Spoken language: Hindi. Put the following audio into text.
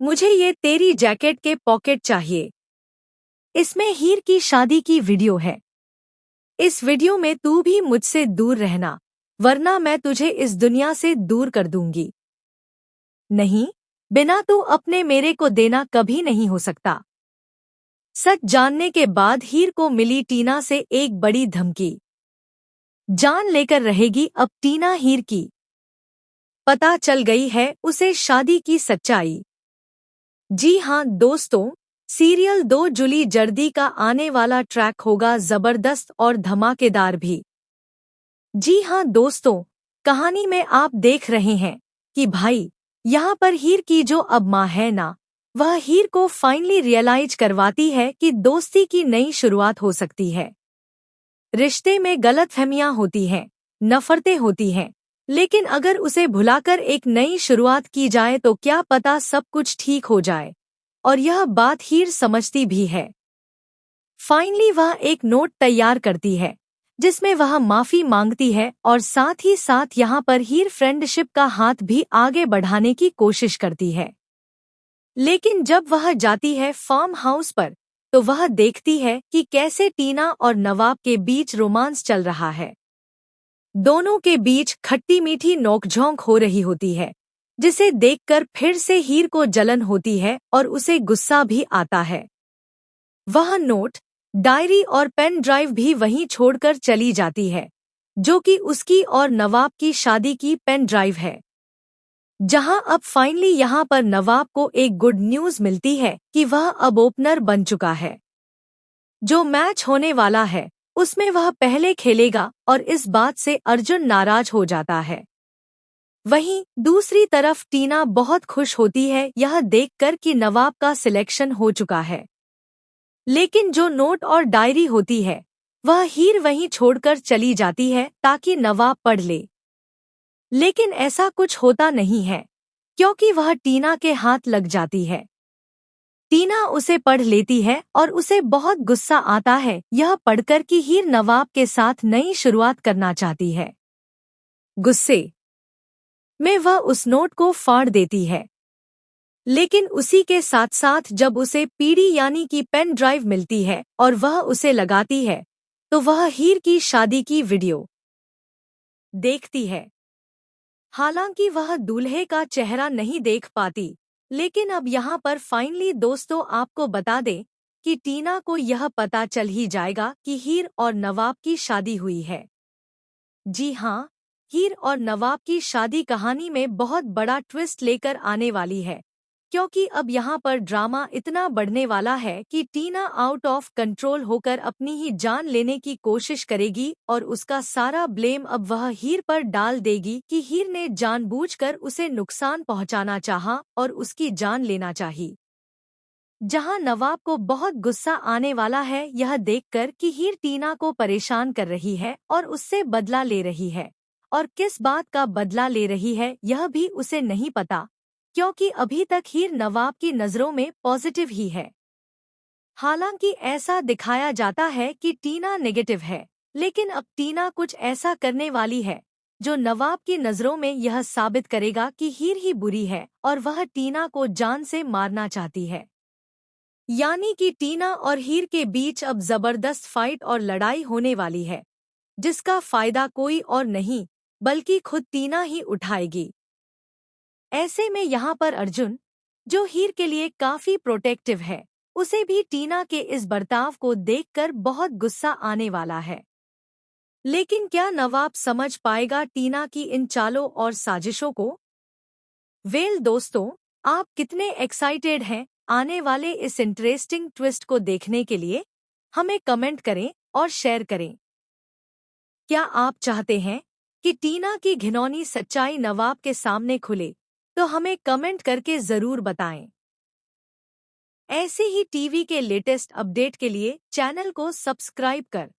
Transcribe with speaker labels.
Speaker 1: मुझे ये तेरी जैकेट के पॉकेट चाहिए। इसमें हीर की शादी की वीडियो है। इस वीडियो में तू भी मुझसे दूर रहना, वरना मैं तुझे इस दुनिया से दूर कर दूंगी। नहीं, बिना तू अपने मेरे को देना कभी नहीं हो सकता। सच जानने के बाद हीर को मिली टीना से एक बड़ी धमकी। जान लेकर रहेगी अब टीना हीर की। पता चल गई है उसे शादी की सच्चाई। जी हाँ दोस्तों, सीरियल 2 जुली जर्दी का आने वाला ट्रैक होगा जबरदस्त और धमाकेदार भी। जी हाँ दोस्तों, कहानी में आप देख रहे हैं कि भाई यहाँ पर हीर की जो अब माँ है ना, वह हीर को फाइनली रियलाइज करवाती है कि दोस्ती की नई शुरुआत हो सकती है। रिश्ते में गलतफहमियां होती हैं, नफरतें होती हैं, लेकिन अगर उसे भुलाकर एक नई शुरुआत की जाए तो क्या पता सब कुछ ठीक हो जाए। और यह बात हीर समझती भी है। फाइनली वह एक नोट तैयार करती है जिसमें वह माफी मांगती है और साथ ही साथ यहाँ पर हीर फ्रेंडशिप का हाथ भी आगे बढ़ाने की कोशिश करती है। लेकिन जब वह जाती है फार्म हाउस पर तो वह देखती है कि कैसे टीना और नवाब के बीच रोमांस चल रहा है। दोनों के बीच खट्टी मीठी नोकझोंक हो रही होती है, जिसे देखकर फिर से हीर को जलन होती है और उसे गुस्सा भी आता है। वह नोट, डायरी और पेन ड्राइव भी वहीं छोड़कर चली जाती है, जो कि उसकी और नवाब की शादी की पेन ड्राइव है। जहां अब फाइनली यहां पर नवाब को एक गुड न्यूज मिलती है कि वह अब ओपनर बन चुका है। जो मैच होने वाला है उसमें वह पहले खेलेगा और इस बात से अर्जुन नाराज हो जाता है। वहीं दूसरी तरफ टीना बहुत खुश होती है यह देखकर कि नवाब का सिलेक्शन हो चुका है। लेकिन जो नोट और डायरी होती है वह हीर वहीं छोड़कर चली जाती है ताकि नवाब पढ़ ले। लेकिन ऐसा कुछ होता नहीं है, क्योंकि वह टीना के हाथ लग जाती है। टीना उसे पढ़ लेती है और उसे बहुत गुस्सा आता है यह पढ़कर कि हीर नवाब के साथ नई शुरुआत करना चाहती है। गुस्से में वह उस नोट को फाड़ देती है। लेकिन उसी के साथ साथ जब उसे पीडी यानी कि पेन ड्राइव मिलती है और वह उसे लगाती है तो वह हीर की शादी की वीडियो देखती है। हालांकि वह दूल्हे का चेहरा नहीं देख पाती, लेकिन अब यहाँ पर फाइनली दोस्तों आपको बता दें कि टीना को यह पता चल ही जाएगा कि हीर और नवाब की शादी हुई है। जी हाँ, हीर और नवाब की शादी कहानी में बहुत बड़ा ट्विस्ट लेकर आने वाली है, क्योंकि अब यहाँ पर ड्रामा इतना बढ़ने वाला है कि टीना आउट ऑफ कंट्रोल होकर अपनी ही जान लेने की कोशिश करेगी और उसका सारा ब्लेम अब वह हीर पर डाल देगी कि हीर ने जानबूझकर उसे नुकसान पहुंचाना चाहा और उसकी जान लेना चाहिए। जहां नवाब को बहुत गुस्सा आने वाला है यह देखकर कि हीर टीना को परेशान कर रही है और उससे बदला ले रही है, और किस बात का बदला ले रही है यह भी उसे नहीं पता, क्योंकि अभी तक हीर नवाब की नज़रों में पॉजिटिव ही है। हालांकि ऐसा दिखाया जाता है कि टीना नेगेटिव है, लेकिन अब टीना कुछ ऐसा करने वाली है जो नवाब की नज़रों में यह साबित करेगा कि हीर ही बुरी है और वह टीना को जान से मारना चाहती है। यानी कि टीना और हीर के बीच अब जबरदस्त फाइट और लड़ाई होने वाली है, जिसका फायदा कोई और नहीं बल्कि खुद टीना ही उठाएगी। ऐसे में यहाँ पर अर्जुन, जो हीर के लिए काफी प्रोटेक्टिव है, उसे भी टीना के इस बर्ताव को देखकर बहुत गुस्सा आने वाला है। लेकिन क्या नवाब समझ पाएगा टीना की इन चालों और साजिशों को? दोस्तों, आप कितने एक्साइटेड हैं आने वाले इस इंटरेस्टिंग ट्विस्ट को देखने के लिए? हमें कमेंट करें और शेयर करें। क्या आप चाहते हैं कि टीना की घिनौनी सच्चाई नवाब के सामने खुले? तो हमें कमेंट करके जरूर बताएं। ऐसे ही टीवी के लेटेस्ट अपडेट के लिए चैनल को सब्सक्राइब कर